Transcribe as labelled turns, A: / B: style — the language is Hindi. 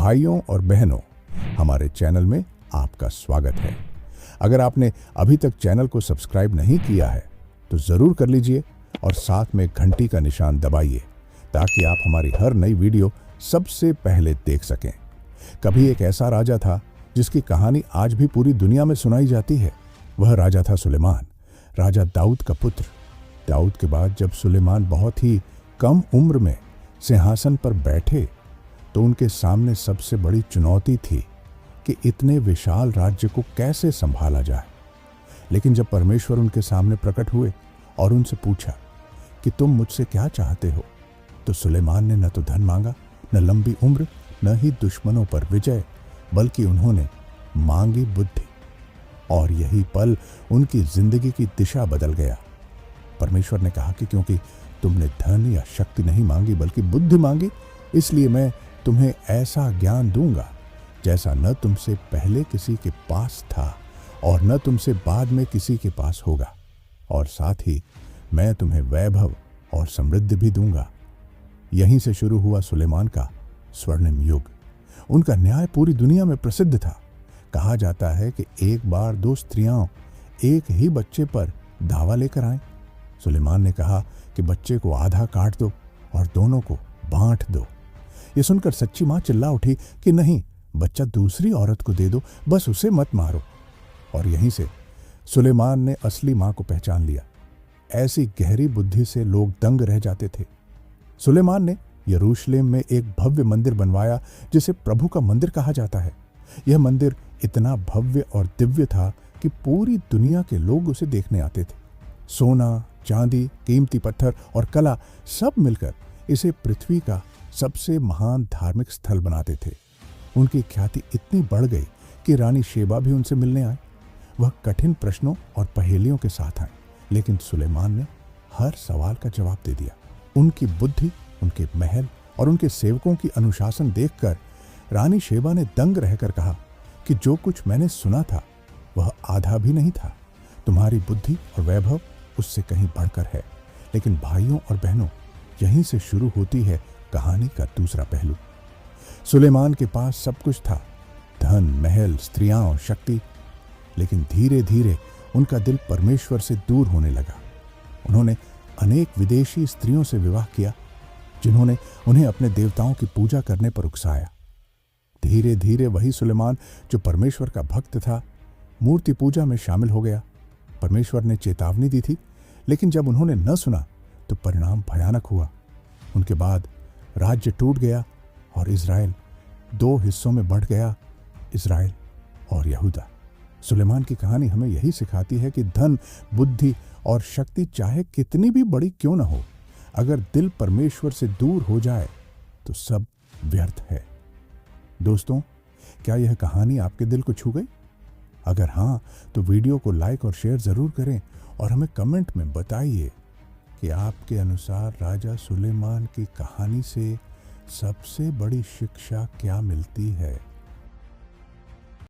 A: भाइयों और बहनों, हमारे चैनल में आपका स्वागत है। अगर आपने अभी तक चैनल को सब्सक्राइब नहीं किया है तो ज़रूर कर लीजिए और साथ में घंटी का निशान दबाइए ताकि आप हमारी हर नई वीडियो सबसे पहले देख सकें। कभी एक ऐसा राजा था जिसकी कहानी आज भी पूरी दुनिया में सुनाई जाती है। वह राजा था सुलेमान, राजा दाऊद का पुत्र। दाऊद के बाद जब सुलेमान बहुत ही कम उम्र में सिंहासन पर बैठे तो उनके सामने सबसे बड़ी चुनौती थी कि इतने विशाल राज्य को कैसे संभाला जाए। लेकिन जब परमेश्वर उनके सामने प्रकट हुए और उनसे पूछा कि तुम मुझसे क्या चाहते हो, तो सुलेमान ने न तो धन मांगा, न लंबी उम्र, न ही दुश्मनों पर विजय, बल्कि उन्होंने मांगी बुद्धि। और यही पल उनकी जिंदगी की दिशा बदल गया। परमेश्वर ने कहा कि क्योंकि तुमने धन या शक्ति नहीं मांगी बल्कि बुद्धि मांगी, इसलिए मैं तुम्हें ऐसा ज्ञान दूंगा जैसा न तुमसे पहले किसी के पास था और न तुमसे बाद में किसी के पास होगा। और साथ ही मैं तुम्हें वैभव और समृद्धि भी दूंगा। यहीं से शुरू हुआ सुलेमान का स्वर्णिम युग। उनका न्याय पूरी दुनिया में प्रसिद्ध था। कहा जाता है कि एक बार दो स्त्रियां एक ही बच्चे पर दावा लेकर आईं। सुलेमान ने कहा कि बच्चे को आधा काट दो और दोनों को बांट दो। ये सुनकर सच्ची मां चिल्ला उठी कि नहीं, बच्चा दूसरी औरत को दे दो, बस उसे मत मारो। और यहीं से सुलेमान ने असली मां को पहचान लिया। ऐसी गहरी बुद्धि से लोग दंग रह जाते थे। सुलेमान ने यरूशलेम में एक भव्य मंदिर बनवाया जिसे प्रभु का मंदिर कहा जाता है। यह मंदिर इतना भव्य और दिव्य था कि पूरी दुनिया के लोग उसे देखने आते थे। सोना, चांदी, कीमती पत्थर और कला सब मिलकर इसे पृथ्वी का सबसे महान धार्मिक स्थल बनाते थे। उनकी ख्याति इतनी बढ़ गई कि रानी शेबा भी उनसे मिलने आई। वह कठिन प्रश्नों और पहेलियों के साथ आई, लेकिन सुलेमान ने हर सवाल का जवाब दे दिया। उनकी बुद्धि, उनके महल और उनके सेवकों की अनुशासन देखकर रानी शेबा ने दंग रहकर कहा कि जो कुछ मैंने सुना था वह आधा भी नहीं था। तुम्हारी बुद्धि और वैभव उससे कहीं बढ़कर है। लेकिन भाइयों और बहनों, यहीं से शुरू होती है कहानी का दूसरा पहलू। सुलेमान के पास सब कुछ था, धन, महल, स्त्रियां और शक्ति। लेकिन धीरे धीरे उनका दिल परमेश्वर से दूर होने लगा। उन्होंने अनेक विदेशी स्त्रियों से विवाह किया जिन्होंने उन्हें अपने देवताओं की पूजा करने पर उकसाया। धीरे धीरे वही सुलेमान जो परमेश्वर का भक्त था मूर्ति पूजा में शामिल हो गया। परमेश्वर ने चेतावनी दी थी, लेकिन जब उन्होंने न सुना तो परिणाम भयानक हुआ। उनके बाद राज्य टूट गया और इज़राइल दो हिस्सों में बढ़ गया, इज़राइल और यहूदा। सुलेमान की कहानी हमें यही सिखाती है कि धन, बुद्धि और शक्ति चाहे कितनी भी बड़ी क्यों न हो, अगर दिल परमेश्वर से दूर हो जाए तो सब व्यर्थ है। दोस्तों, क्या यह कहानी आपके दिल को छू गई? अगर हाँ, तो वीडियो को लाइक और शेयर ज़रूर करें और हमें कमेंट में बताइए कि आपके अनुसार राजा सुलेमान की कहानी से सबसे बड़ी शिक्षा क्या मिलती है।